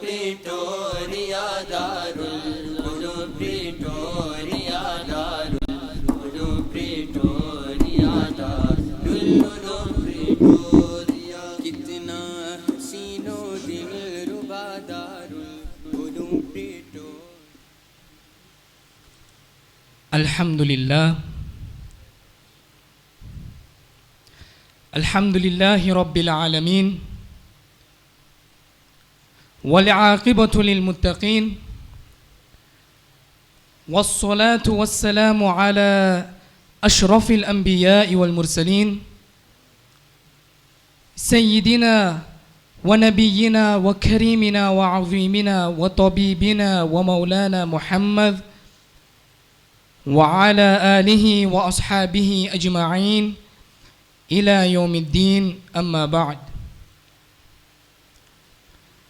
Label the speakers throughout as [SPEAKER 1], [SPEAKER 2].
[SPEAKER 1] Pretoria, Darul Ulum Pretoria, Darul Ulum Pretoria, Darul Ulum Pretoria. कितना हसीनो दिल रुबा Darul Uloom Pretoria.
[SPEAKER 2] Alhamdulillah. Alhamdulillahi Rabbil Alameen. والعاقبة للمتقين والصلاة والسلام على أشرف الأنبياء والمرسلين سيدنا ونبينا وكريمنا وعظيمنا وطبيبنا ومولانا محمد وعلى آله وأصحابه أجمعين إلى يوم الدين. أما بعد،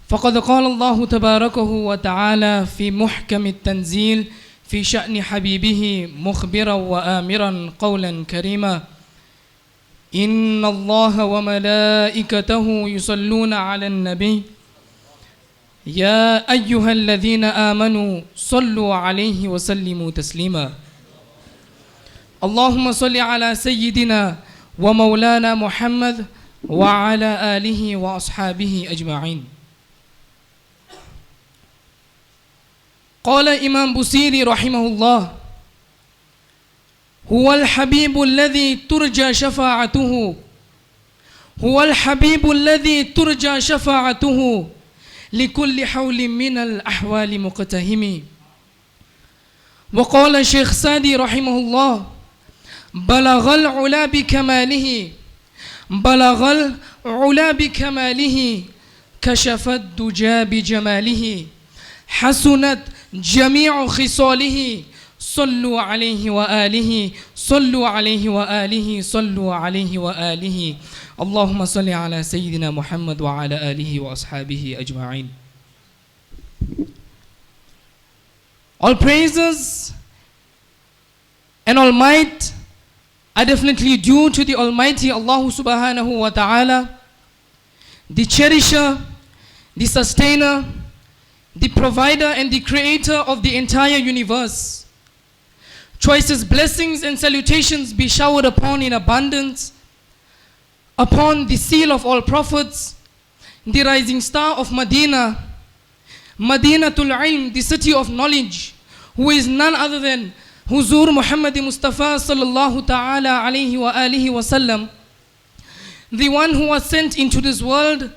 [SPEAKER 2] فقد قال الله تبارك وتعالى في محكم التنزيل في شأن حبيبه مخبرا وآمرا قولا كريما: إن الله وملائكته يصلون على النبي يا أيها الذين آمنوا صلوا عليه وسلموا تسليما. اللهم صل على سيدنا ومولانا محمد وعلى آله وأصحابه أجمعين. قال إمام بوصيري رحمه الله: هو الحبيب الذي ترجى شفاعته، هو الحبيب الذي ترجى شفاعته لكل حول من الأحوال مقتهم. وقال الشيخ سادي رحمه الله: بلغ العلا بكماله، بلغ العلا بكماله، كشف الدجى بجماله، حسنت جميع خصاله، صلوا عليه وآله، صلوا عليه وآله، صلوا عليه وآله. اللهم صل على سيدنا محمد وعلى آله وأصحابه أجمعين. All praises and all might are definitely due to the Almighty Allah subhanahu wa ta'ala, the cherisher, the sustainer, the provider and the creator of the entire universe. Choicest blessings and salutations be showered upon in abundance upon the seal of all prophets, the rising star of Medina, Madinatul Ilm, the city of knowledge, who is none other than Huzur Muhammad Mustafa sallallahu ta'ala alayhi wa alihi wa sallam, the one who was sent into this world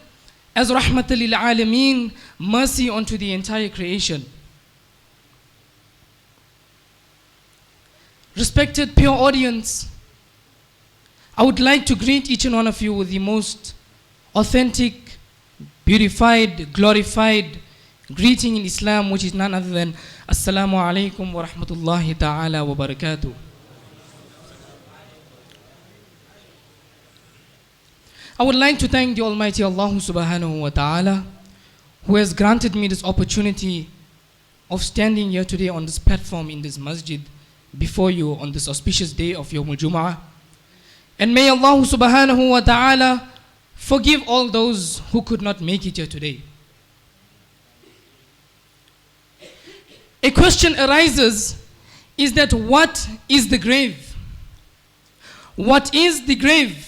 [SPEAKER 2] as rahmatul lil alameen, mercy unto the entire creation. Respected pure audience, I would like to greet each and one of you with the most authentic, beautified, glorified greeting in Islam, which is none other than Assalamu alaikum wa rahmatullahi ta'ala wa barakatuh. I would like to thank the Almighty Allah subhanahu wa ta'ala, who has granted me this opportunity of standing here today on this platform in this masjid before you on this auspicious day of Yawmul Jum'ah. And may Allah subhanahu wa ta'ala forgive all those who could not make it here today. A question arises, is that what is the grave? What is the grave?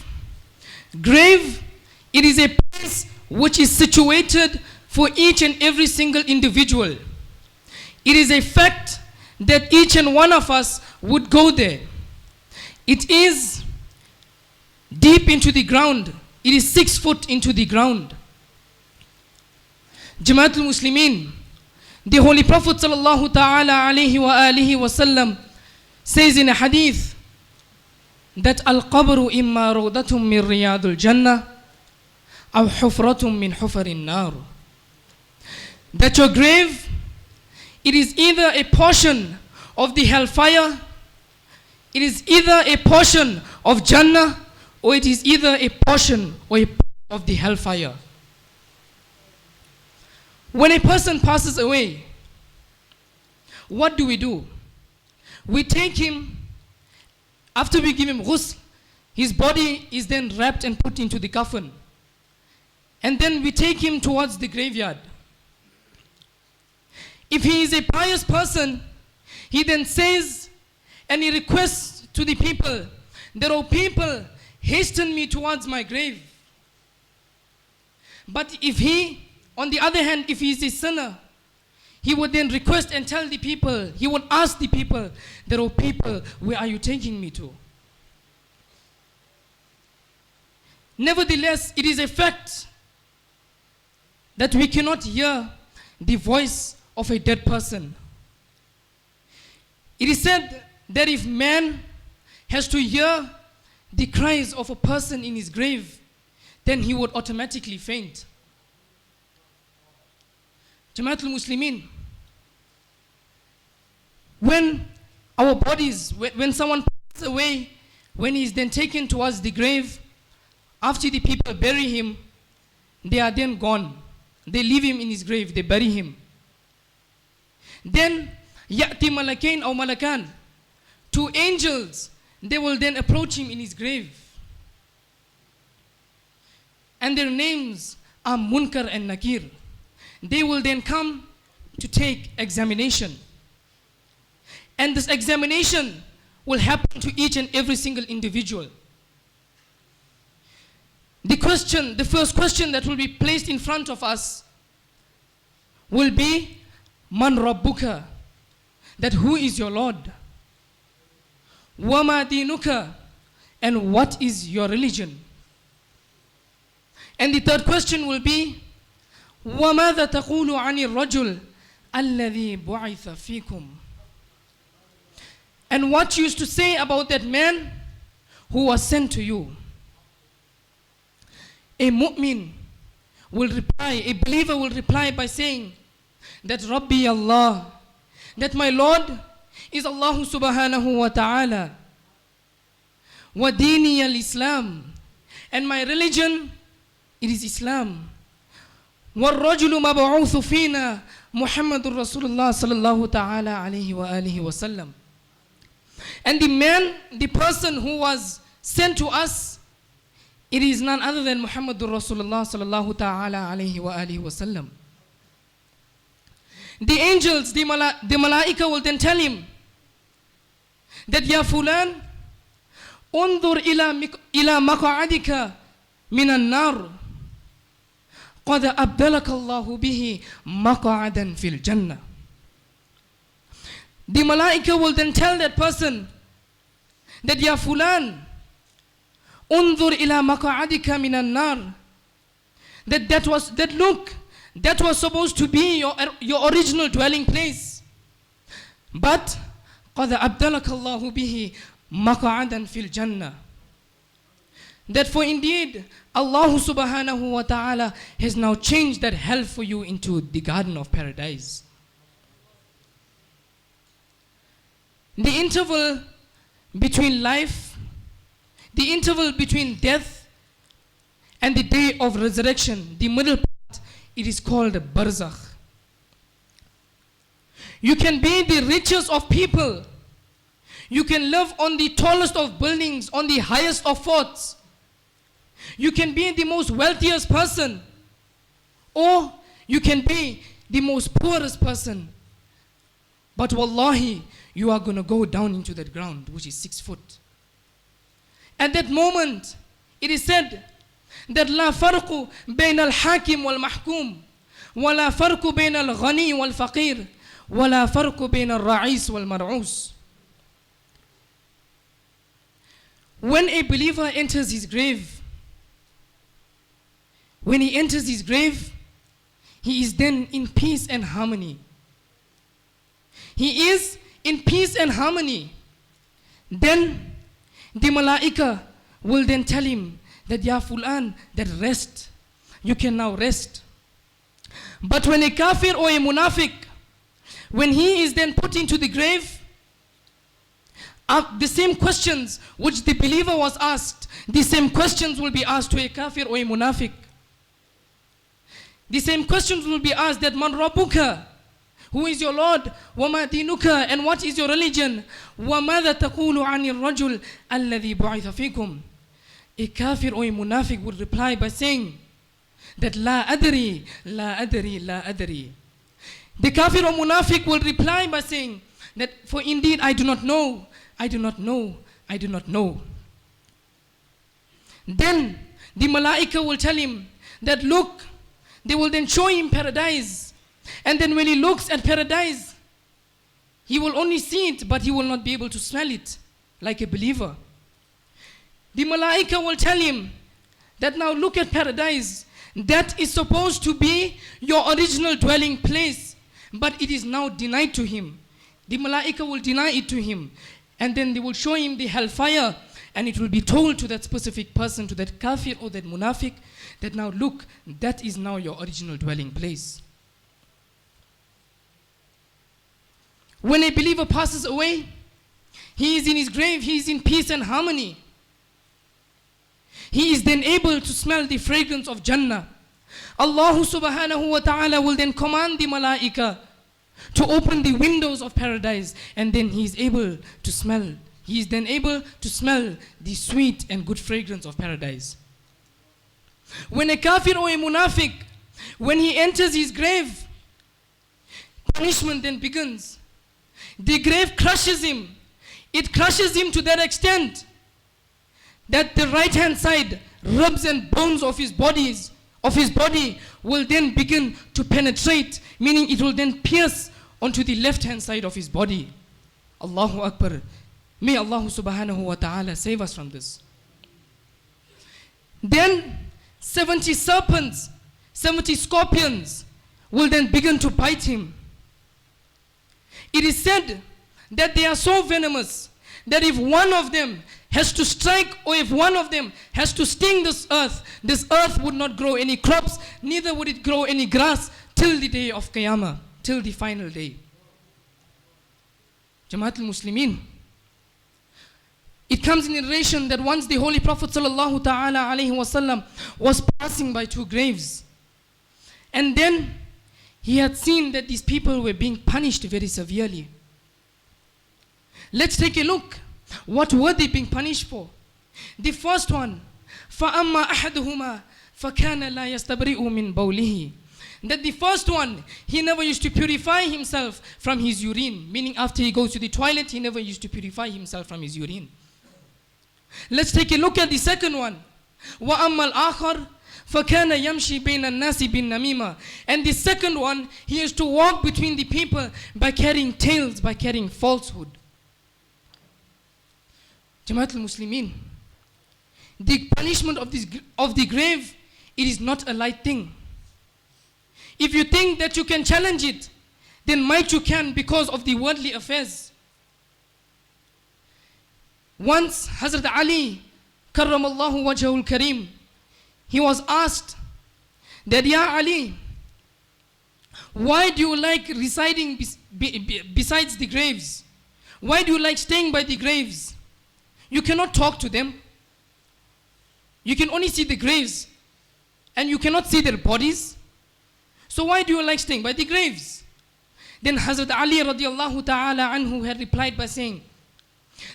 [SPEAKER 2] Grave, it is a place which is situated for each and every single individual. It is a fact that each and one of us would go there. It is deep into the ground. It is 6 foot into the ground. Jamaatul Muslimin, the Holy Prophet sallallahu ta'ala alayhi wa alihi wa sallam says in a hadith that al-qabru imma rawdatum min riyadul jannah aw hufratum min hufarin nar. That your grave, it is either a portion of the hellfire, it is either a portion of Jannah, or it is either a portion or a part of the hellfire. When a person passes away, what do? We take him, after we give him ghusl, his body is then wrapped and put into the coffin. And then we take him towards the graveyard. if he is a pious person, he then says and he requests to the people that, "O people, hasten me towards my grave." But if he, on the other hand, if he is a sinner, he would then request and tell the people, he would ask the people that, "O people, where are you taking me to?" Nevertheless, it is a fact that we cannot hear the voice of a dead person. It is said that if man has to hear the cries of a person in his grave, then he would automatically faint. Jamaatul Muslimin, when our bodies, when someone passes away, when he is then taken towards the grave, after the people bury him, they are then gone. They leave him in his grave, they bury him. Then, ya'ti malakain aw malakan, two angels, they will then approach him in his grave. And their names are Munkar and Nakir. They will then come to take examination. And this examination will happen to each and every single individual. The first question that will be placed in front of us will be, "Man Rabbuka?" That who is your Lord? "Wama dinuka?" And what is your religion? And the third question will be, وَمَاذَا تَقُولُ عَنِ الرَّجُلِ الَّذِي بُعِثَ فِيكُمْ? And what you used to say about that man who was sent to you? A mu'min will reply, a believer will reply by saying that Rabbi Allah, that my Lord is Allah subhanahu wa ta'ala, wa dini al-Islam, and my religion, it is Islam. وَالرَّجُلُ مَبْعُوثُ فِينَا مُحَمَّدٌ رَسُولُ اللَّهِ صَلَى اللَّهُ تَعَالَى عَلَيْهِ وَآلِهِ وَسَلَّمَ. And the man, the person who was sent to us, it is none other than Muhammadur Rasulullah sallallahu ta'ala alayhi wa alihi wa sallam. The angels, the malaika will then tell him that, "Ya fulan, undur ila maq'adika minan nar, qad abdalaka Allahu bihi maq'adan fil jannah." The malaika will then tell that person that, "Ya fulan, undur ila maq'adika minan nar," that was supposed to be your original dwelling place, but qad abdalaka Allahu bihi maq'adan fil jannah, that for indeed Allah subhanahu wa ta'ala has now changed that hell for you into the garden of paradise. The interval between life, the interval between death and the day of resurrection, the middle part, it is called barzakh. You can be the richest of people, you can live on the tallest of buildings, on the highest of forts, you can be the most wealthiest person, or you can be the most poorest person, but wallahi, you are going to go down into that ground which is 6 foot. At that moment, it is said that لا فرق بين الحاكم والمحكوم ولا فرق بين الغني والفقير ولا فرق بين الرئيس والمرعوس. When a believer enters his grave, when he enters his grave, he is then in peace and harmony. He is in peace and harmony. Then the malaika will then tell him that, "Ya fulan, that rest, you can now rest." But when a kafir or a munafiq, when he is then put into the grave, the same questions which the believer was asked, the same questions will be asked to a kafir or a munafiq. The same questions will be asked that, "Man Rabbuka?" Who is your Lord? وَمَا دِينُكَ? And what is your religion? وَمَاذَا تَقُولُ عَنِ الرَّجُلِ الَّذِي بُعِثَ فِيكُمْ? A kafir or a munafiq would reply by saying that, "La adri, la adri, la adri." The kafir or munafiq will reply by saying that, for indeed I do not know, I do not know, I do not know. Then the malaika will tell him that look, they will then show him paradise. And then when he looks at paradise, he will only see it, but he will not be able to smell it like a believer. The malaika will tell him that now look at paradise. That is supposed to be your original dwelling place, but it is now denied to him. The malaika will deny it to him. And then they will show him the hellfire, and it will be told to that specific person, to that kafir or that munafiq, that now look, that is now your original dwelling place. When a believer passes away, he is in his grave, he is in peace and harmony. He is then able to smell the fragrance of Jannah. Allah subhanahu wa ta'ala will then command the malaika to open the windows of paradise, and then he is able to smell. He is then able to smell the sweet and good fragrance of paradise. When a kafir or a munafiq, when he enters his grave, punishment then begins. The grave crushes him. It crushes him to that extent that the right hand side, ribs and bones of his body will then begin to penetrate, meaning it will then pierce onto the left hand side of his body. Allahu Akbar. May Allah subhanahu wa ta'ala save us from this. Then 70 serpents, 70 scorpions will then begin to bite him. It is said that they are so venomous that if one of them has to strike, or if one of them has to sting this earth would not grow any crops, neither would it grow any grass till the day of Qiyamah, till the final day. Jama'at al-Muslimin. It comes in narration that once the Holy Prophet sallallahu ta'ala alayhi wasallam was passing by two graves, and then he had seen that these people were being punished very severely. Let's take a look. What were they being punished for? The first one, فَأَمَّا أَحَدُهُمَا فَكَانَ لَا يَسْتَبْرِئُ مِنْ بَوْلِهِ. That the first one, he never used to purify himself from his urine. Meaning after he goes to the toilet, he never used to purify himself from his urine. Let's take a look at the second one. وَأَمَّا الْآخَرُ فَكَانَ يَمْشِي بَيْنَ النَّاسِ بِالنَّمِيمَةِ. And the second one, he used to walk between the people by carrying tales, by carrying falsehood. Jama'at al-Muslimin, the punishment of the grave, it is not a light thing. If you think that you can challenge it, then might you can, because of the worldly affairs. Once Hazrat Ali karramallahu wajhahul kareem, he was asked that, Ya Ali, why do you like residing besides the graves? Why do you like staying by the graves? You cannot talk to them. You can only see the graves, and you cannot see their bodies. So why do you like staying by the graves? Then Hazrat Ali radiallahu ta'ala anhu had replied by saying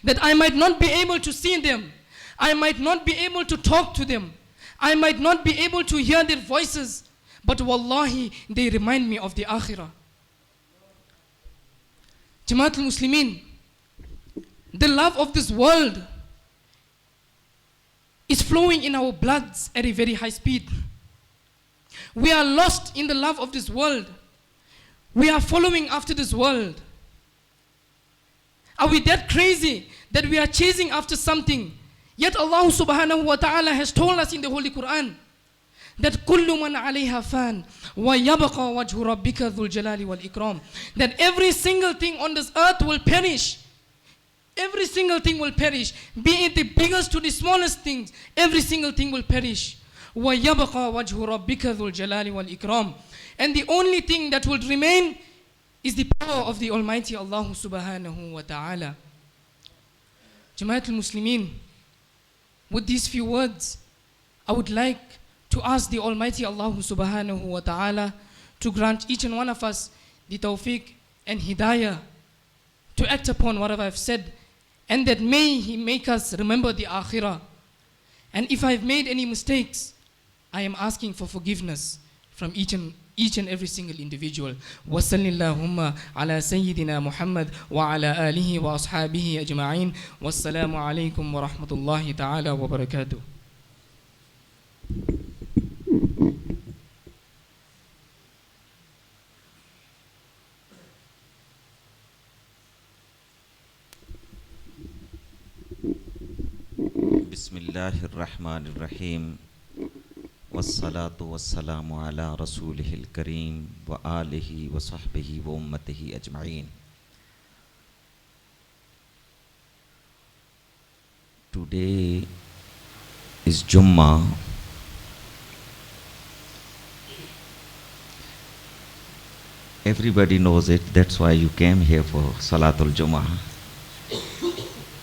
[SPEAKER 2] that I might not be able to see them, I might not be able to talk to them, I might not be able to hear their voices, but wallahi, they remind me of the akhirah. Jama'at al-Muslimin, the love of this world is flowing in our bloods at a very high speed. We are lost in the love of this world. We are following after this world. Are we that crazy that we are chasing after something? Yet Allah subhanahu wa ta'ala has told us in the Holy Quran that كُلُّ مَنْ عَلَيْهَا فَانٍ وَيَبْقَى وَجْهُ رَبِّكَ ذُو الْجَلَالِ وَالْإِكْرَامِ. That every single thing on this earth will perish. Every single thing will perish. Be it the biggest to the smallest things, every single thing will perish. وَيَبْقَى وَجْهُ رَبِّكَ ذُو الْجَلَالِ وَالْإِكْرَامِ. And the only thing that will remain is the power of the Almighty Allah subhanahu wa ta'ala. Jama'at al-Muslimin, with these few words, I would like to ask the Almighty Allah subhanahu wa ta'ala to grant each and one of us the tawfiq and hidayah to act upon whatever I've said, and that may He make us remember the akhirah. And if I've made any mistakes, I am asking for forgiveness from each and each and every single individual. Wa sallallahu ala sayyidina Muhammad wa ala alihi wa ashabihi ajma'in. Wassalamu alaikum wa rahmatullahi ta'ala wa barakatuh.
[SPEAKER 3] Bismillahirrahmanirrahim. Wassalatu wassalamu ala rasulihil kareem wa alihi wa sahbihi wa ummatihi ajma'in. Today is Jummah. Everybody knows it, that's why you came here for Salatul Jummah.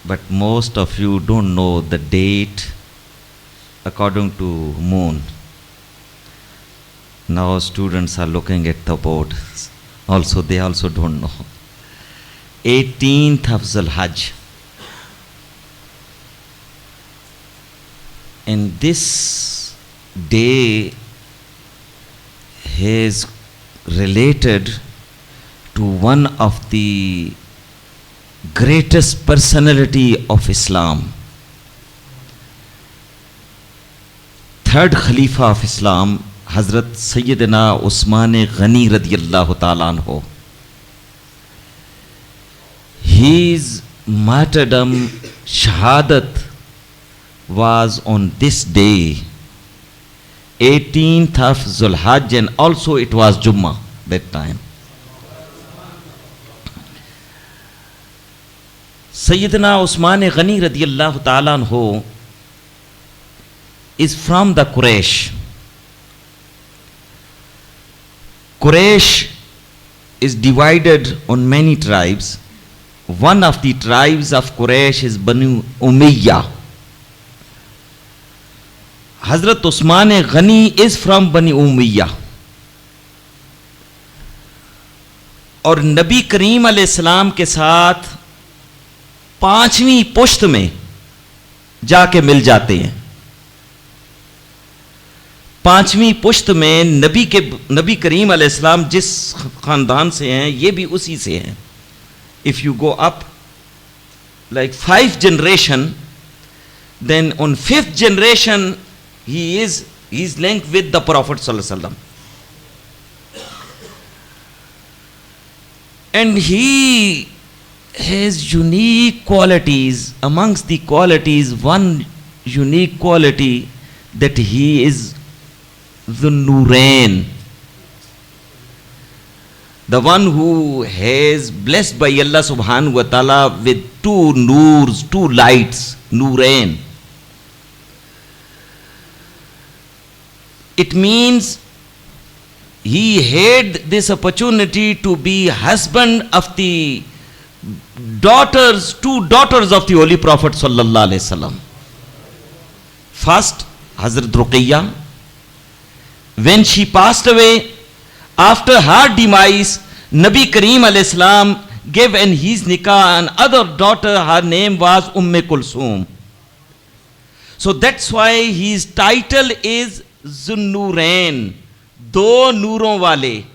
[SPEAKER 3] But most of you don't know the date according to moon. Now students are looking at the board. Also, they also don't know. 18th of Zulhajj. And this day is related to one of the greatest personality of Islam. Third Khalifa of Islam, Hazrat Sayyidina Usman Ghani radiyallahu ta'ala anhu. His martyrdom, shahadat, was on this day, 18th of Zulhajj, and also it was Jummah that time. Sayyidina Usman Ghani radiyallahu ta'ala anhu is from the Quraysh. Quraysh is divided on many tribes. One of the tribes of Quraysh is Banu Umayyah. Hazrat Usman Ghani is from Bani Umayyah. और नबी करीम अलैहिस्सलाम के साथ 5वीं पुश्त में जाके मिल जाते हैं. 5वीं पुश्त में नबी करीम अलैहिस्सलाम जिस खानदान से हैं, ये भी उसी से हैं. If you go up like 5 generation, then on 5th generation he is linked with the Prophet sallallahu alaihi wasallam. And he has unique qualities. Amongst the qualities, one unique quality that he is the Nurain, the one who has blessed by Allah subhanahu wa ta'ala with 2 noors, 2 lights, Nurain. It means he had this opportunity to be husband of the daughters, 2 daughters of the Holy Prophet sallallahu alaihi wasallam. First, Hazrat Ruqayyah. When she passed away, after her demise, Nabi Kareem alayhi salam gave in his nikah another daughter. Her name was Kulsum. So that's why his title is Zunnurain, 2 नूरों वाले.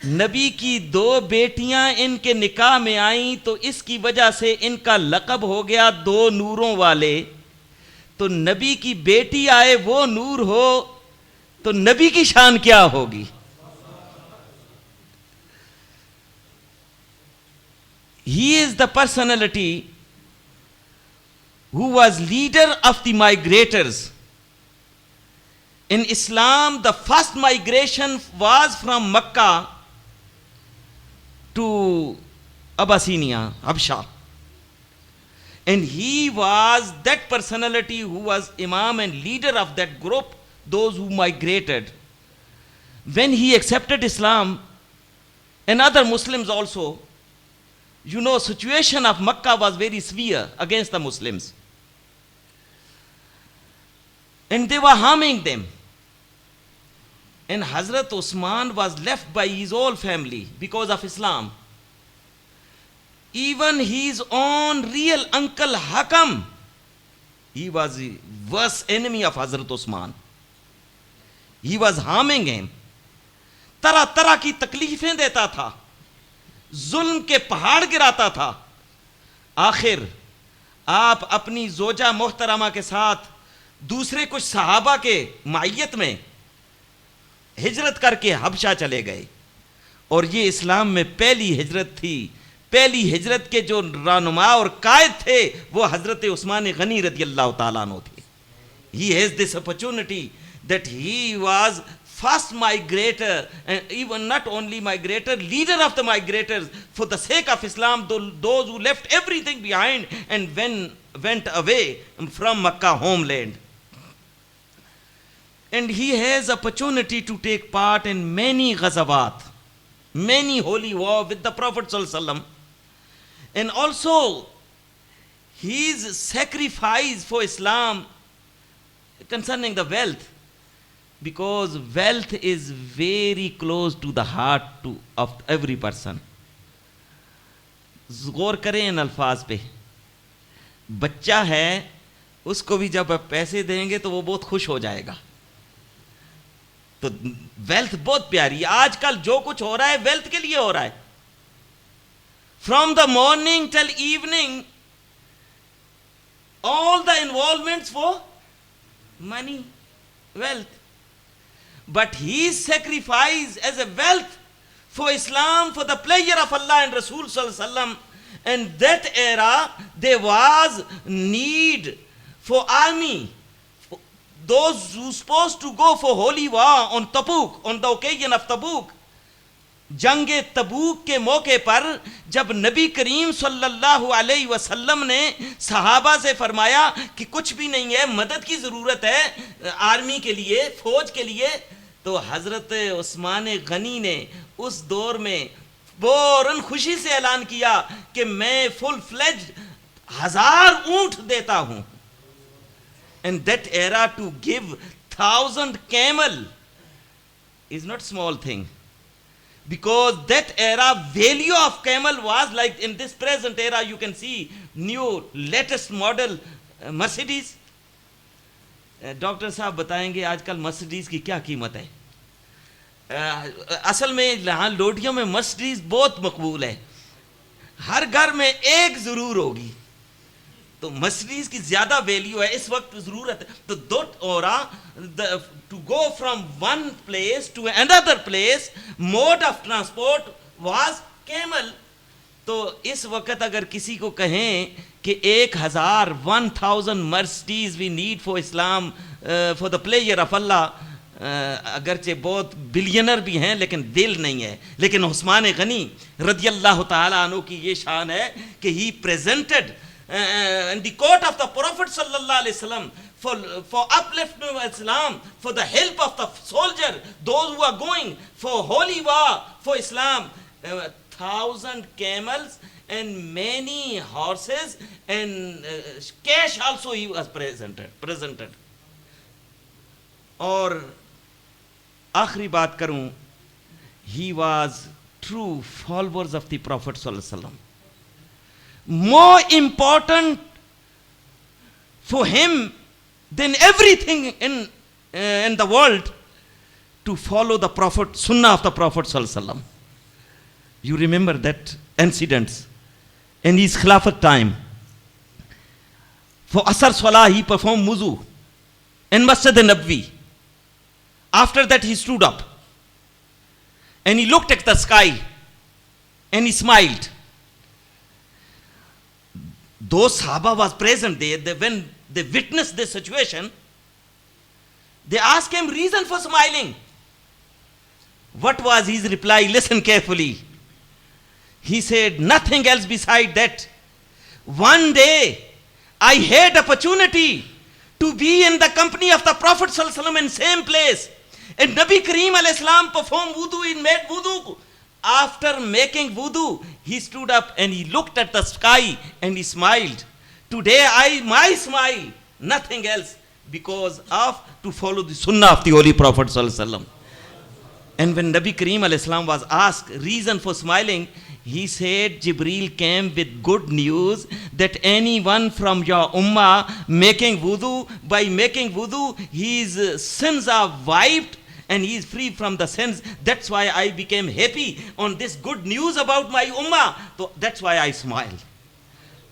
[SPEAKER 3] नबी की 2 बेटियां इनके निकाह में आई, तो इसकी वजह से इनका लक़ब हो गया 2 नूरों वाले. तो नबी की बेटी आए वो नूर हो, तो नबी की शान क्या होगी. He is the personality who was leader of the migrators. In Islam, the first migration was from Mecca to Abyssinia, Habsha. And he was that personality who was imam and leader of that group, those who migrated. When he accepted Islam, and other Muslims also, you know, situation of Mecca was very severe against the Muslims. And they were harming them. And Hazrat Usman was left by his whole family because of Islam. Even his own real uncle Hakam, he was the worst enemy of Hazrat Usman. He was harming him, तरह तरह की तकलीफें देता था, जुल्म के पहाड़ गिराता था। आखिर आप अपनी जोजा मोहतरमा के साथ दूसरे कुछ सहाबा के मायत में हिजरत करके हबशा चले गए, और ये इस्लाम में पहली हिजरत थी। पहली हिजरत के जो रहनुमा और कायद थे वो हजरत उस्मान गनी रदी अल्लाह ताला अन्हु थे। He has this opportunity that he was first migrator, and even not only migrator, leader of the migrators for the sake of Islam, those who left everything behind and went away from Makkah homeland. And he has opportunity to take part in many ghazawat, many holy war with the Prophet sallallahu alaihi wasallam, and also his sacrifice for Islam concerning the wealth, because wealth is very close to the heart of every person. गौर करें इन अल्फाज पे। बच्चा है, उसको भी जब आप पैसे देंगे तो वो बहुत खुश हो जाएगा। तो वेल्थ बहुत प्यारी। आजकल जो कुछ हो रहा है वेल्थ के लिए हो रहा है। From the morning till evening all the involvements for money, wealth. But his sacrifice as a wealth for Islam, for the pleasure of Allah and Rasul sallallahu alaihi wasallam. And that era there was need for army. Those who supposed to go for holy war on Tabuk, on the occasion of Tabuk, जंगे तबूक के मौके पर जब नबी करीम सल्लल्लाहु अलैहि वसल्लम ने सहाबा से फरमाया कि कुछ भी नहीं है, मदद की ज़रूरत है आर्मी के लिए, फौज के लिए, तो हज़रत उस्मान गनी ने उस दौर में फौरन खुशी से ऐलान किया कि मैं फुल फ्लेज्ड 1000 ऊंट देता हूं। And that era to give 1000 camel is not small thing, because that era value of camel was like in this present era you can see new latest model Mercedes. Doctor साहब बताएंगे आजकल Mercedes की क्या कीमत है। असल में यहाँ लोटियों में मर्सिडीज बहुत मकबूल है, हर घर में एक जरूर होगी, तो मर्सिडीज की ज्यादा वैल्यू है इस वक्त जरूरत है। तो to go from one place to another place mode of transport was camel. तो इस वक्त अगर किसी को कहें कि 1000 Mercedes we need for Islam for the pleasure of Allah, अगरचे बहुत बिलियनर भी हैं लेकिन दिल नहीं है। लेकिन उस्मान गनी रदी अल्लाह ताला अन्हु की ये शान है कि he presented in the court of the Prophet sallallahu alaihi wasallam for upliftment of Islam, for the help of the soldier, those who are going for holy war for Islam, 1000 camels and many horses and cash also he was presented. और आखिरी बात करूं, he was true followers of the Prophet sallallahu alaihi wasallam. More important for him than everything in the world to follow the Prophet, Sunnah of the Prophet sallallahu alaihi wasallam. You remember that incidents in his Khilafat time. For Asr Salah he performed wuzu in Masjid al-Nabwi. After that he stood up and he looked at the sky and he smiled. Those Sahaba was present there. When they witnessed this situation, they asked him reason for smiling. What was his reply? Listen carefully. He said, nothing else beside that. One day, I had opportunity to be in the company of the Prophet sallallahu alaihi wasallam in same place. And Nabi Kareem alayhi salam performed wudu, he made wudu. After making wudu, he stood up and he looked at the sky and he smiled. Today my smile, nothing else, because of to follow the sunnah of the Holy Prophet sallallahu alaihi wasallam. And when Nabi Kareem alayhi salam was asked reason for smiling, he said, Jibreel came with good news that anyone from your ummah making wudu, by making wudu, his sins are wiped and he is free from the sins. That's why I became happy on this good news about my ummah. So that's why I smile.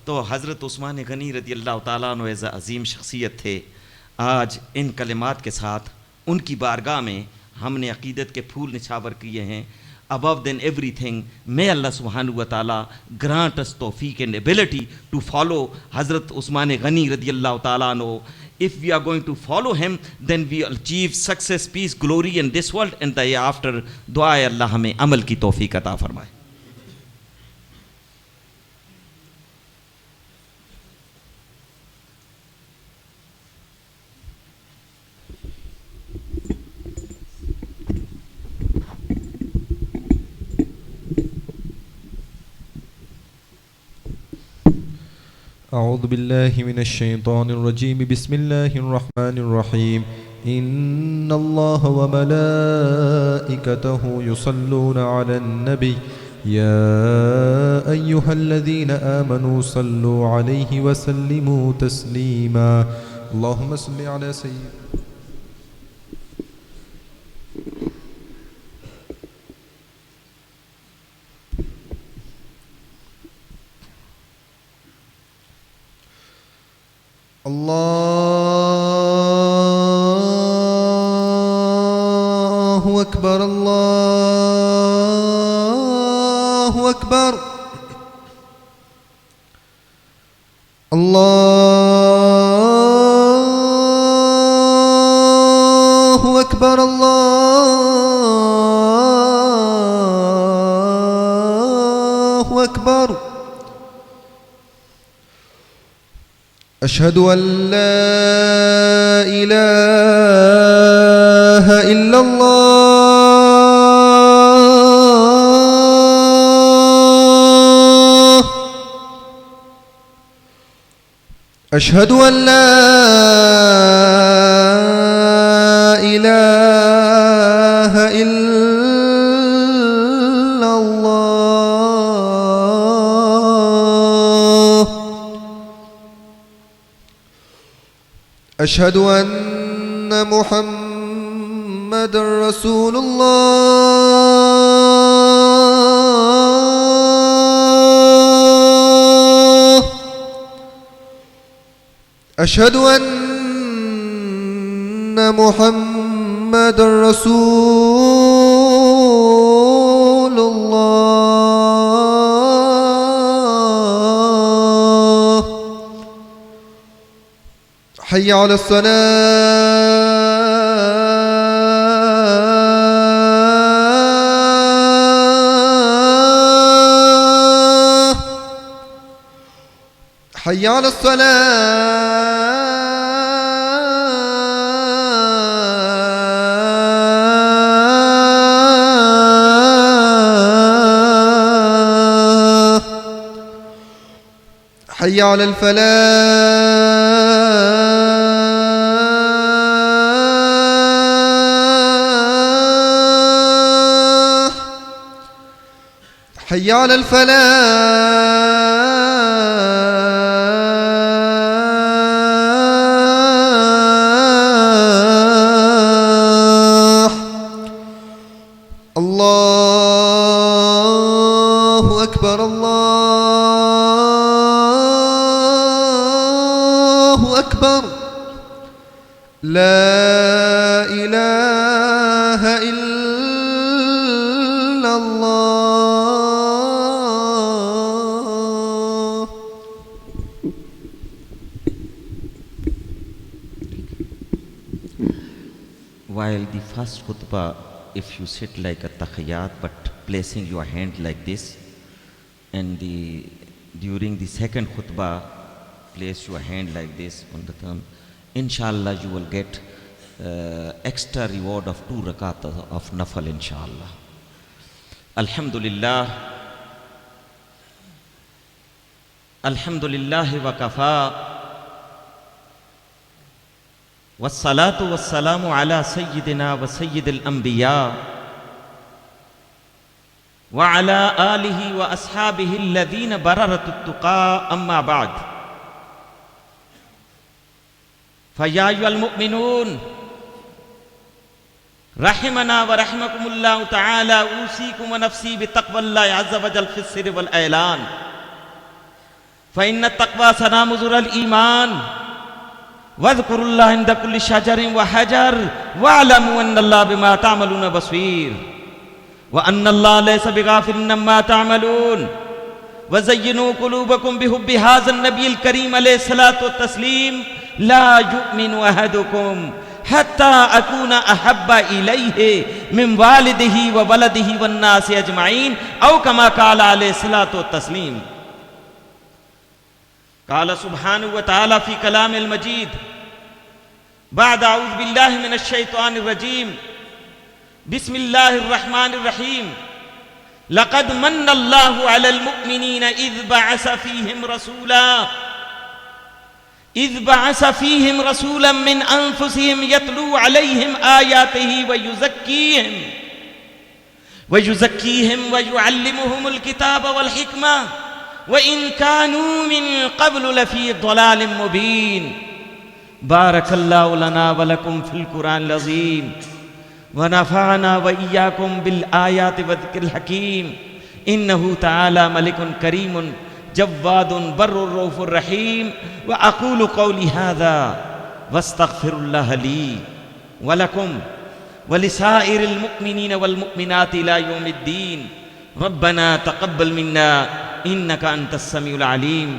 [SPEAKER 3] तो हज़रत उस्मान गनी रज़ी अल्लाह ताला अन्हु as अज़ीम शख्सियत थे। आज इन कलिमात के साथ उनकी बारगाह में हमने अक़ीदत के फूल निछावर किए हैं। Above than everything, may Allah subhanahu wa ta'ala grant us tawfiq and ability to follow Hazrat Usman Ghani radiyallahu ta'ala anhu. If we are going to follow him, then we achieve success, peace, glory in this world and the hereafter. Dua Allah हमें अमल की तौफीक अता फरमाए।
[SPEAKER 4] أعوذ بالله من الشيطان الرجيم بسم الله الرحمن الرحيم إن الله وملائكته يصلون على النبي يا أيها الذين آمنوا صلوا عليه وسلموا تسليما اللهم صل على سيدنا الله أكبر الله أكبر الله أكبر الله أكبر أشهد أن لا إله إلا الله أشهد أن لا إله إلا الله أشهد أن محمد رسول الله أشهد أن محمد رسول الله حي على الصلاة حي على الصلاة حي على الفلاح حي على الفلاح الله أكبر الله أكبر لا إله إلا الله.
[SPEAKER 3] While the first khutbah, if you sit like a tahiyyat but placing your hand like this, and during the second khutbah, place your hand like this on the thumb, inshallah you will get extra reward of 2 rakat of nafal, inshallah. Alhamdulillah. Alhamdulillah wa kafa. والصلاة والسلام على سيدنا وسيد الأنبياء وعلى آله وأصحابه الذين بررت التقى أما بعد فيا أيها المؤمنون रहमना व रहमकुमुल्लाह तआला उसीकुम व नफ्सी बितक़वल्लाहि अज़्ज़ व जल फ़िस्सिर वल ऐलान फ़इन्न तक़वा सनामुज़ुरल ईमान वज़्कुरुल्लाह इंद कुल्लि शजरिन व हजर वअलमू अन्नल्लाह बिमा तअमलून बसीर व अन्नल्लाह लैसा बिगाफ़िलिन अम्मा तअमलून वज़य्यिनू क़ुलूबकुम बिहुब्बि हाज़न नबिय्यिल करीम अलैहिस्सलातु वत्तस्लीम ला युमिनु अहदुकुम हत्ता अकूना अहब्बा इलैहि मिन वालिदिही व वलदिही वन्नासि अजमईन औ कमा क़ाल अलैहिस्सलातु वत्तस्लीम। क़ाल सुब्हानहु व तआला फ़ी कलामिल मजीद बाद अऊज़ु बिल्लाहि मिनश शैतानिर रजीम बिस्मिल्लाहिर रहमानिर रहीम लक़द मन्नल्लाहु अलल मुअ्मिनीना इज़ बअस फ़ीहिम रसूलन मिन अनफुसिहिम यतलू अलैहिम आयातिही व युज़क्कीहिम व युअल्लिमुहुमुल किताब वल हिकमा व इन कानू मिन क़ब्लु लफ़ी ज़लालिम मुबीन। बारकल्लाहु लना व लकुम फ़िल क़ुरआनिल अज़ीम व नफ़अना व इय्याकुम बिल आयाति व ज़िक्रिल हकीम इन्नहु तआला मलिकुन करीमुन जव्वादुन बर्रुर रऊफ़ुर रहीम व अक़ूलु क़ौली हाज़ा वस्तग़फ़िरुल्लाह ली व लकुम व लिसाइरिल मुअ्मिनीन वल मुअ्मिनाति इला यौमिद्दीन। रब्बना तक़ब्बल मिन्ना इन्नका अंतस समीउल अलीम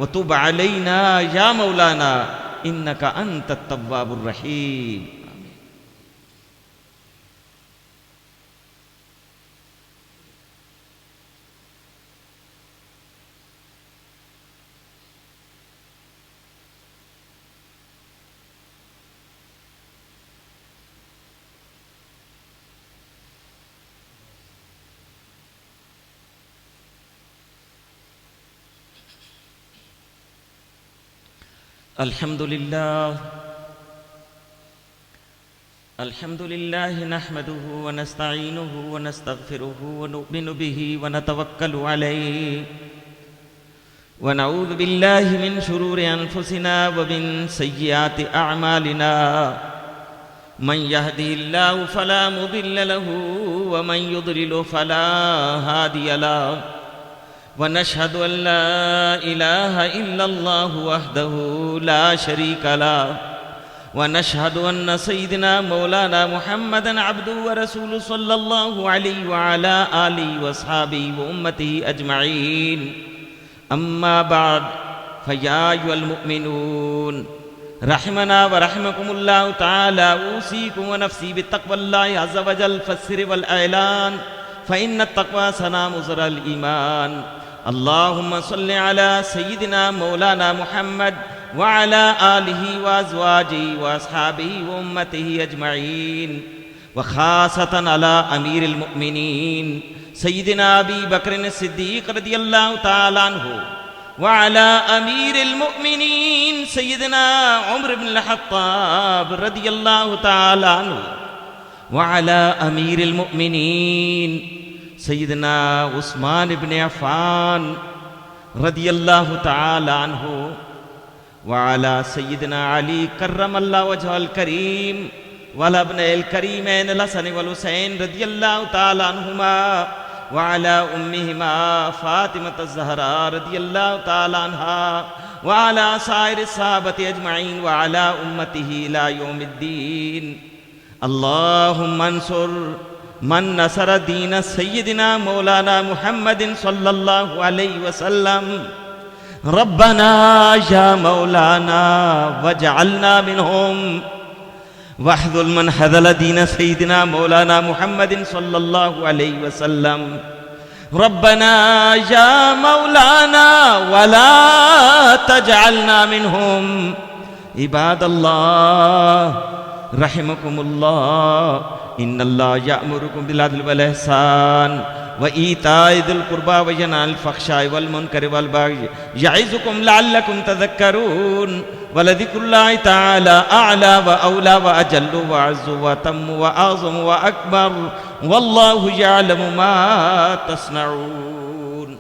[SPEAKER 3] व तुब अलैना या मौलाना इन्नका अंतत तव्वाबुर रहीम। अल्हम्दुलिल्लाह नहमदुहु व नस्तईनुहु व नस्तगफिरुहु व नु'मिनु बिही व नतवक्कलु अलैहि व नऊज़ु बिल्लाहि मिन शुरूरि अनफुसिना व मिन सय्यिआति अअमालिना मन यहदिहिल्लाहु फला मुदिल्ल लहु व मन युद्लिलहु फला हादिय लहु व नशहदु अन ला इलाहा इल्लल्लाहु वहदहु ला शरीका लहु व नशहदु अन्न सय्यिदना मौलाना मुहम्मदन अब्दुहु व रसूलुहु सल्लल्लाहु अलैहि व अला आलिहि व अस्हाबिहि व उम्मतिहि अजमईन। अम्मा बाद फया अय्युहल मुमिनून रहमना व रहमकुमुल्लाहु तआला उसीकुम व नफ्सी बितक़वल्लाहि अज़्ज़ व जल फ़स्सिर वल ऐलान फ़इन्न तक़वा सनामुज़ुरल ईमान। अल्लाहुम्मा सल्लि अला सय्यिदिना मौलाना मुहम्मद व अला आलिहि व अज़वाजिहि व अस्हाबिहि व उम्मतिहि अजमईन व ख़ासतन अला अमीरिल मुअ्मिनीन सय्यिदिना अबी बकर सिद्दीक़ रज़ियल्लाहु तआला अन्हु व अला अमीरिल मुअ्मिनीन सय्यिदिना उमर इब्न अल-ख़त्ताब रज़ियल्लाहु तआला अन्हु व अला अमीरिल मुअ्मिनीन सय्यिदना उस्मान इब्न अफ़्फ़ान रज़ियल्लाहु तआला अन्हु व अला सय्यिदना अली कर्रमल्लाहु वजहल करीम व अला इब्निल करीमैन अल हसन वल हुसैन रज़ियल्लाहु तआला अन्हुमा व अला उम्मिहिमा फ़ातिमत ज़हरा रज़ियल्लाहु तआला अन्हा व अला साइरिस सहाबति अजमईन व अला उम्मतिहि इला यौमिद्दीन। अल्लाहुम्मा अंसुर मन नसर दीन सय्यिदिना मौलाना मुहम्मदिन सल्लल्लाहु अलैहि वसल्लम रब्बना या मौलाना वजअलना मिनहुम वहदुल मन हदल दीन सय्यिदिना मौलाना मुहम्मदिन सल्लल्लाहु अलैहि वसल्लम रब्बना या मौलाना वला तजअलना मिनहुम। इबादल्लाह रहमकुमुल्लाह इन्नल्लाह यअमुरुकुम बिल अदल वल इहसान व ईताइ दिल कुर्बा व यनहा अनिल फ़हशाइ वल मुनकर वल बग़य यइज़ुकुम लअल्लकुम तज़क्करून व लज़िक्रुल्लाहि तआला अअला व औला व अजल्लु व अअज़्ज़ु व अतम्मु व अअज़मु व अकबर वल्लाहु यअलमु मा तस्नऊन।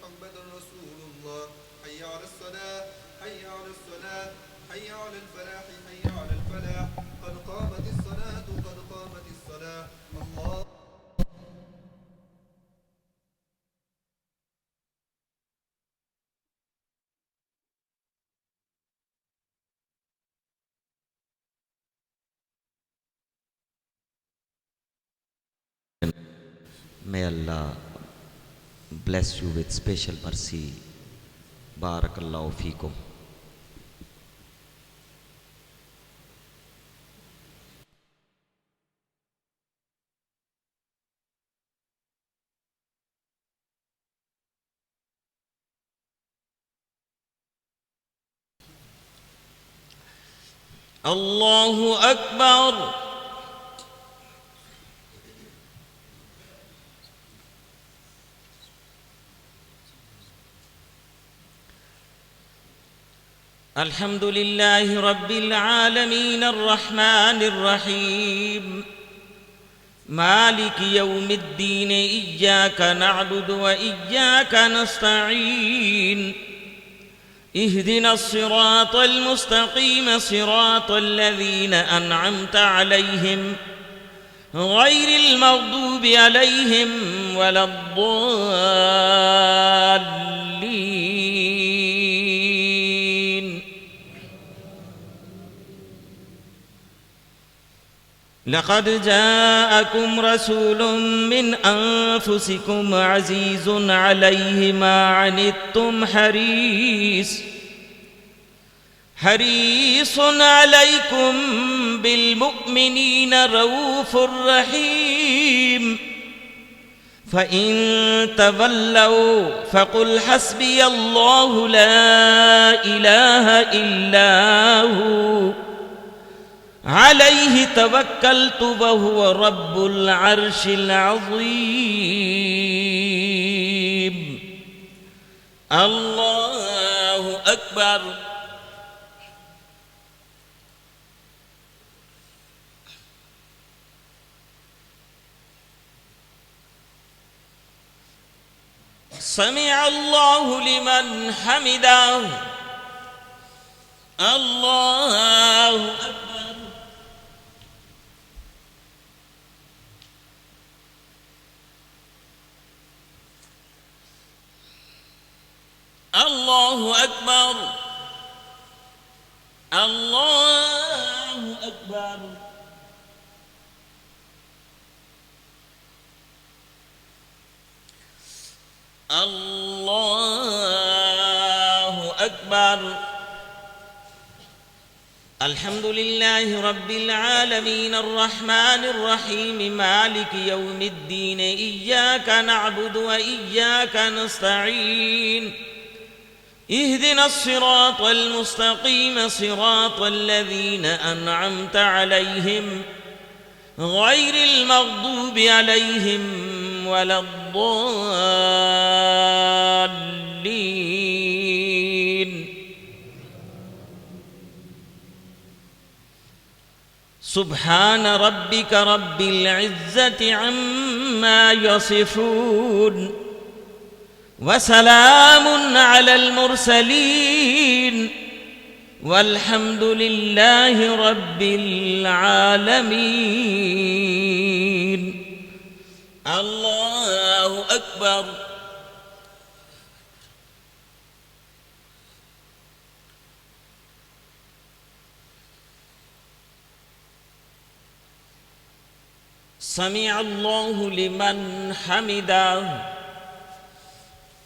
[SPEAKER 4] محمد رسول الله حي على الصلاة حي على الصلاة حي على الفلاح حي على الفلاح قد قامت الصلاة قد قامت الصلاة الله
[SPEAKER 3] May Allah bless you with special mercy. Barakallahu feekum. Allahu Akbar. الحمد لله رب العالمين الرحمن الرحيم مالك يوم الدين إياك نعبد وإياك نستعين اهدنا الصراط المستقيم صراط الذين أنعمت عليهم غير المغضوب عليهم ولا الضالين. لقد جاءكم رسول من أنفسكم عزيز عليه ما عنتم حريص عليكم بالمؤمنين رؤوف رحيم. فإن تولوا فقل حسبي الله لا إله إلا هو عليه توكلت وهو رب العرش العظيم. الله أكبر. سمع الله لمن حمده. الله أكبر. الله أكبر. الله أكبر. الله أكبر. الحمد لله رب العالمين الرحمن الرحيم مالك يوم الدين إياك نعبد وإياك نستعين اهدنا الصراط المستقيم صراط الذين أنعمت عليهم غير المغضوب عليهم ولا الضالين. سبحان ربك رب العزة عما يصفون وسلام على المرسلين والحمد لله رب العالمين. الله أكبر. سمع الله لمن حمده.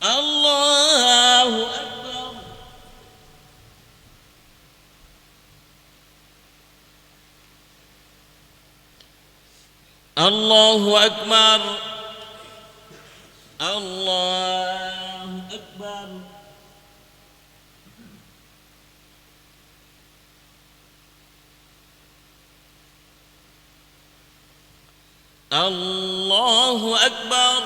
[SPEAKER 3] الله أكبر. الله أكبر. الله أكبر. الله أكبر.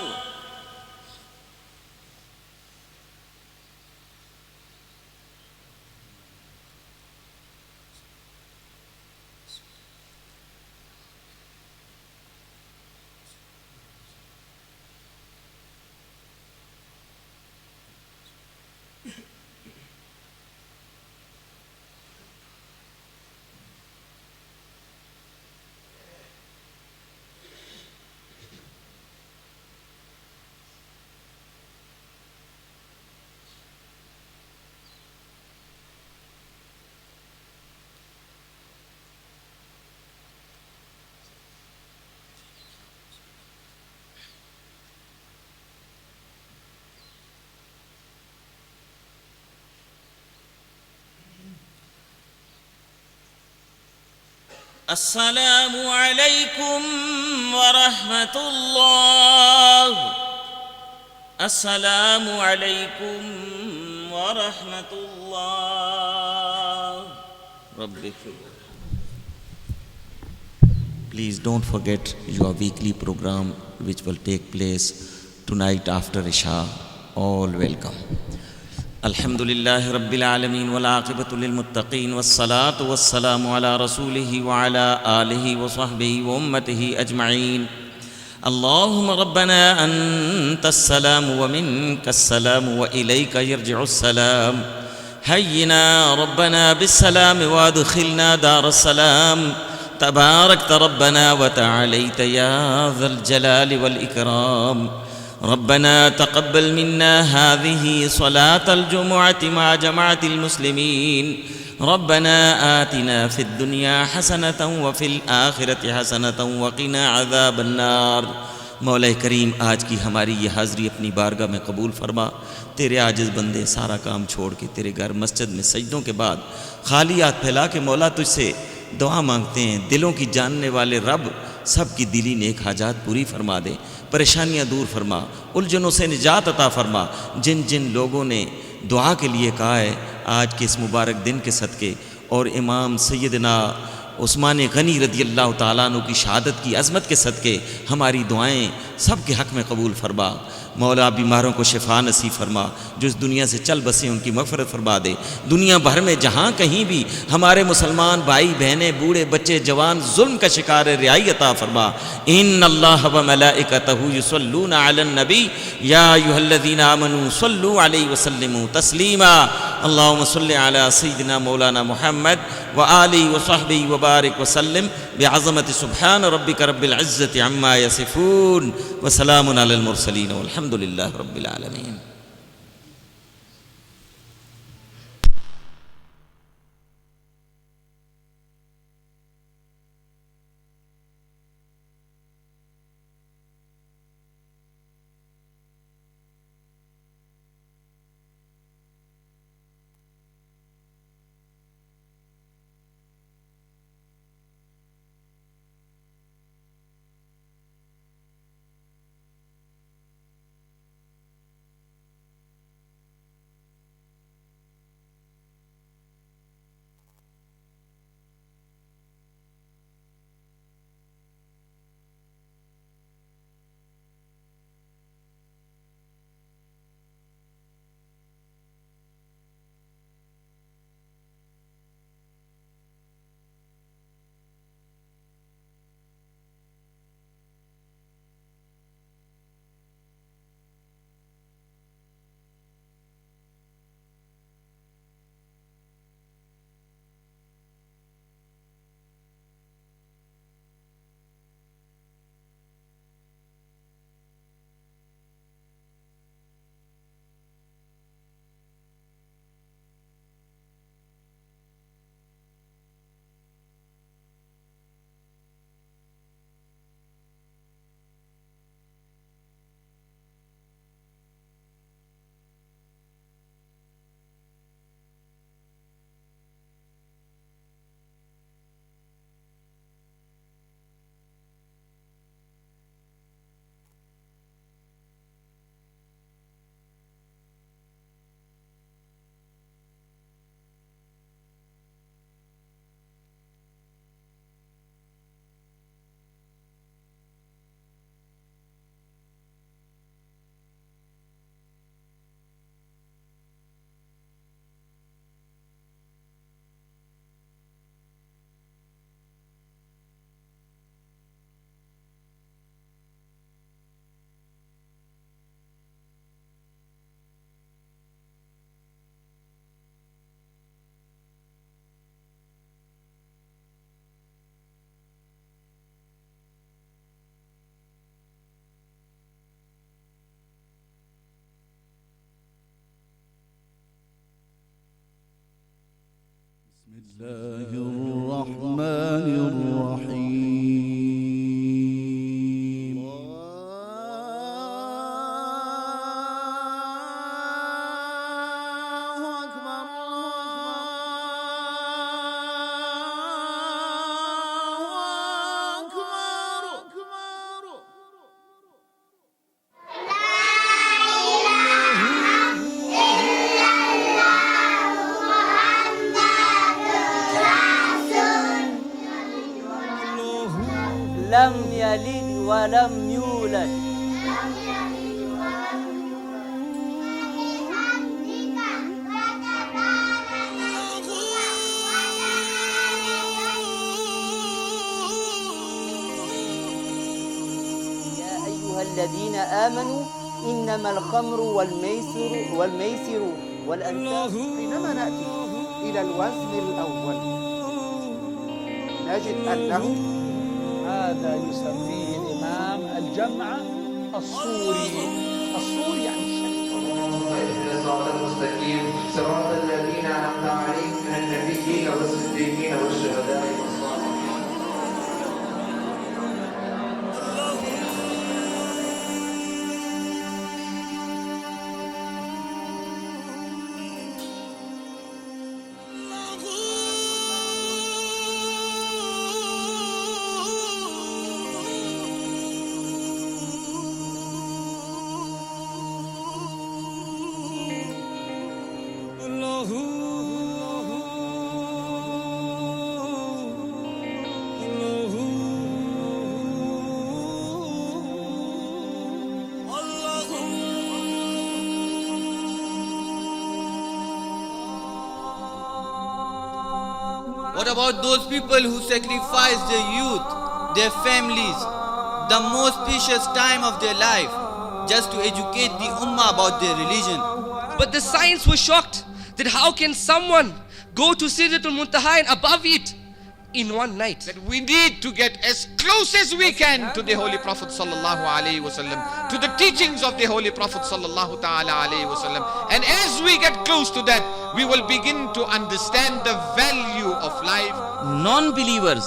[SPEAKER 3] अस्सलामु अलैकुम व रहमतुल्लाह। अस्सलामु अलैकुम व रहमतुल्लाह। Rabbi Please don't forget your weekly program which will take place tonight after Isha. All welcome. Alhamdulillahi Rabbil Alameen wal aqibatu lil muttaqeen was salatu was salamu ala rasulihi wa ala alihi wa sahbihi wa ummatihi ajma'een. Allahumma rabbana antas salamu wa minkas salamu wa ilayka yarji'us salam. Hayyina rabbana bis salami wa adkhilna daras salam. تباركت ربنا وتعاليت يا ذا الجلال والإكرام. ربنا تقبل منا هذه صلاة الجمعة مع جماعة المسلمين. ربنا آتنا في الدنيا حسنة وفي الآخرة حسنة وقنا عذاب النار. मौला करीम आज की हमारी ये हाज़री अपनी बारगाह में कबूल फरमा। तेरे आजिज़ बंदे सारा काम छोड़ के तेरे घर मस्जिद में सजदों के बाद खाली हाथ फैला के मौला तुझसे दुआ मांगते हैं। दिलों की जानने वाले रब सब की दिली नेक हाजात पूरी फरमा दे, परेशानियां दूर फरमा, उलझनों से निजात अता फरमा। जिन जिन लोगों ने दुआ के लिए कहा है आज के इस मुबारक दिन के सदक़े और इमाम सैयदना उस्मान गनी रदी अल्लाह ताला अन्हु की शहादत की अज़मत के सदक़े हमारी दुआएं सब के हक़ में कबूल फरमा। मौला बीमारों को शिफा नसीब फरमा, जो इस दुनिया से चल बसे उनकी मग़फ़िरत फरमा दे। दुनिया भर में जहाँ कहीं भी हमारे मुसलमान भाई बहनें बूढ़े बच्चे जवान जुल्म का शिकार है, रियाई अता फरमा। इन्नल्लाह व मलाइकतहू युसल्लूना अलन नबी या अय्युहल्लज़ीना आमनू सल्लू अलैहि व सल्लिमू तस्लीमा। अल्लाहुम्मा सल्लि अला सय्यिदिना मौलाना मुहम्मद व आलिहि व सहबिहि व बारिक व सल्लिम बिअज़मति सुब्हान रब्बिका रब्बिल इज़्ज़ति अम्मा यसिफून व सलामुन अलल मुरसलीन वल्हम्दुलिल्लाहि रब्बिल आलमीन।
[SPEAKER 5] الله الرحمن الرحيم. الله أكبر الله
[SPEAKER 1] ولم يولد يا أيها الذين آمنوا إنما الخمر والميسر والأنساب.
[SPEAKER 6] حينما نأتي إلى الوزن الأول نجد أنه هذا يسميه الإمام الجمع الصوري. الصوري يعني الشريف.
[SPEAKER 7] اهدنا الصراط المستقيم صراط الذين أنعمت عليهم من النبيين والصديقين والشهداء والصالحين.
[SPEAKER 8] What about those people who sacrifice their youth, their families, the most precious time of their life, just to educate the ummah about their religion?
[SPEAKER 2] But the science was shocked that how can someone go to Sidratul Muntaha and above it in one night?
[SPEAKER 9] That we need to get as close as we can to the Holy Prophet sallallahu alaihi wasallam, to the teachings of the Holy Prophet sallallahu ta'ala alaihi wasallam. And as we get close to that, we will begin to understand the value of life.
[SPEAKER 3] Non-believers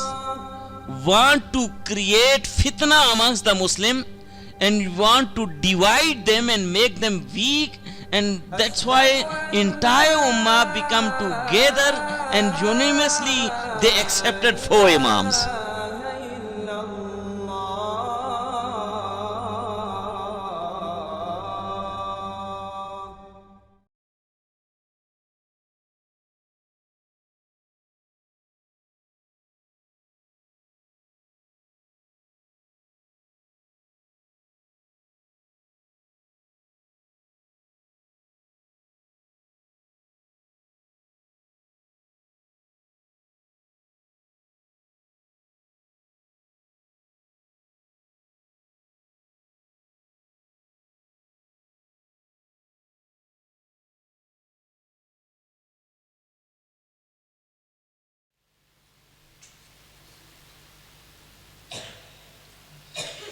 [SPEAKER 3] want to create fitna amongst the Muslim and want to divide them and make them weak, and that's why entire ummah become together and unanimously they accepted 4 imams.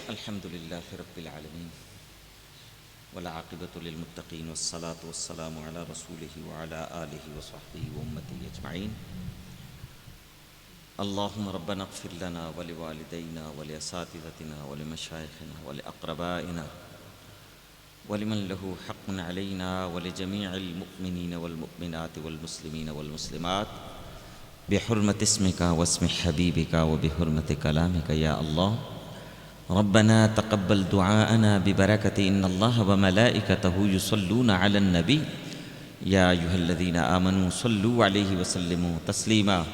[SPEAKER 3] الحمد لله رب العالمين والعاقبة للمتقين والصلاة والسلام على رسوله وعلى آله وصحبه وأمته أجمعين. اللهم ربنا اغفر لنا ولوالدينا ولأساتذتنا ولمشايخنا ولأقربائنا ولمن له حق علينا ولجميع المؤمنين والمؤمنات والمسلمين والمسلمات بحرمة اسمك واسم حبيبك وبحرمة كلامك يا الله. ربنا تقبل دعاءنا ببركة إن الله وملائكته يصلون على النبي يا أيها الذين آمنوا صلوا عليه وسلموا تسليما.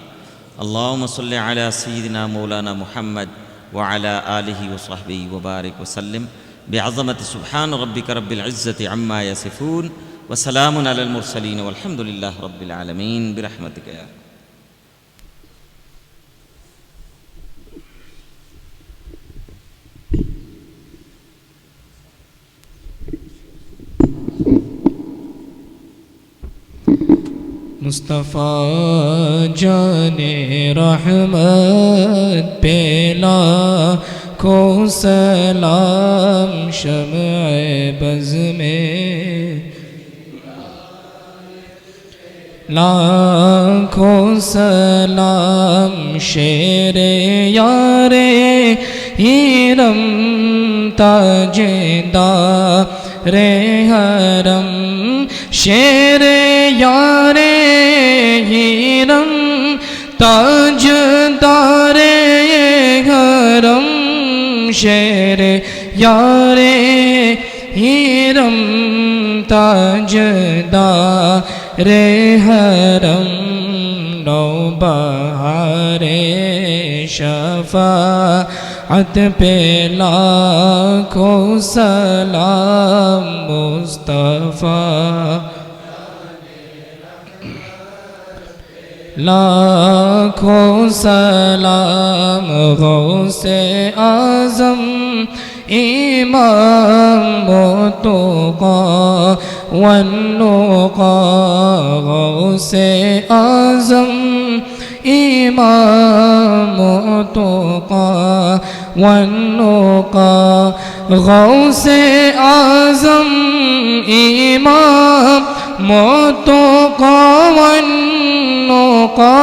[SPEAKER 3] اللهم صل على سيدنا مولانا محمد وعلى آله وصحبه وبارك وسلم بعظمة سبحان ربك رب العزة عما يصفون وسلام على المرسلين والحمد لله رب العالمين برحمتك يا رب.
[SPEAKER 2] Mustafa जाने रहमत पेला को सलाम शम्अ buzz में लाखों सलाम शेरे यारे Hiram ताजेदारे हरम शेरे यारे हिरम ताजदारे हरम शेरे यारे हिरम ताजदारे हरम नौबहारे शफा शफाअत पे लाखों सलाम मुस्तफ़ा लाखों सलाम गौसे आज़म इमाम मुतक़ा वन्नुक़ा गौसे आज़म इमाम मुतक़ा वन्नुक़ा गौसे आज़म इमाम मुतक़ा वन्नुक़ा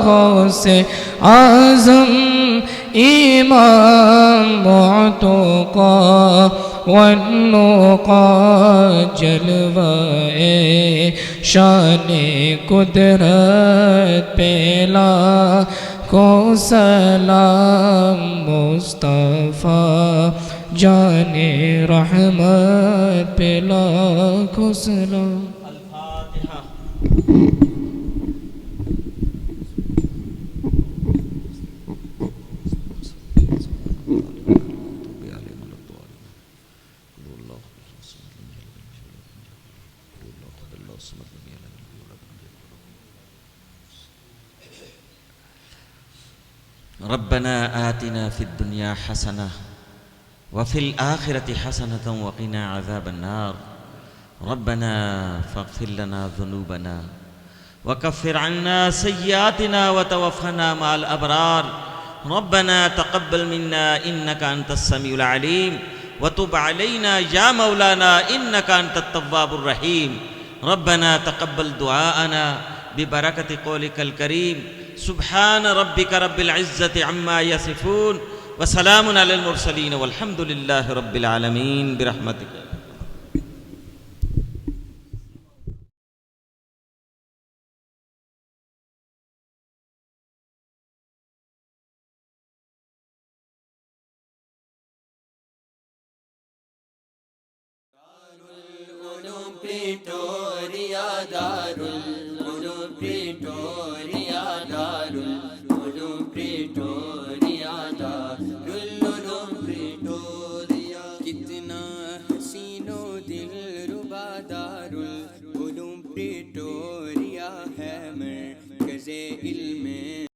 [SPEAKER 2] गौसे आज़म इमाम मुतक़ा वन्नुक़ा जलवाए शाने कुदरत पे लाखों सलाम मुस्तफ़ा जाने रहमत पे लाखों सलाम।
[SPEAKER 3] रब्बना आतिना फिद दुनिया हसना वफिल आखिरति हसनतन वक़िना अज़ाबन नार रब्बना फ़ग़फ़िर लना ज़ुनूबना वकफ़िर अन्ना सय्यातिना वतवफ़्फ़ना मअल अबरार रब्बना तक़ब्बल मिन्ना इन्नका अंतस समीउल अलीम वतुब अलैना या मौलाना इन्नका अंतत तव्वाबुर रहीम रब्बना तक़ब्बल दुआअना बिबरकति क़ौलिकल करीम सुब्हान रब्बिका रब्बिल इज़्ज़ति अम्मा यसिफून व सलामुन अलल मुरसलीन वल्हम्दुलिल्लाहि रब्बिल आलमीन बिरहमतिका।
[SPEAKER 1] Pretoria Darul Uloom Pretoria Darul Uloom Pretoria Darul Uloom Pretoria कितना हसीनो दिल रुबा दारुल उलूम प्रिटोरिया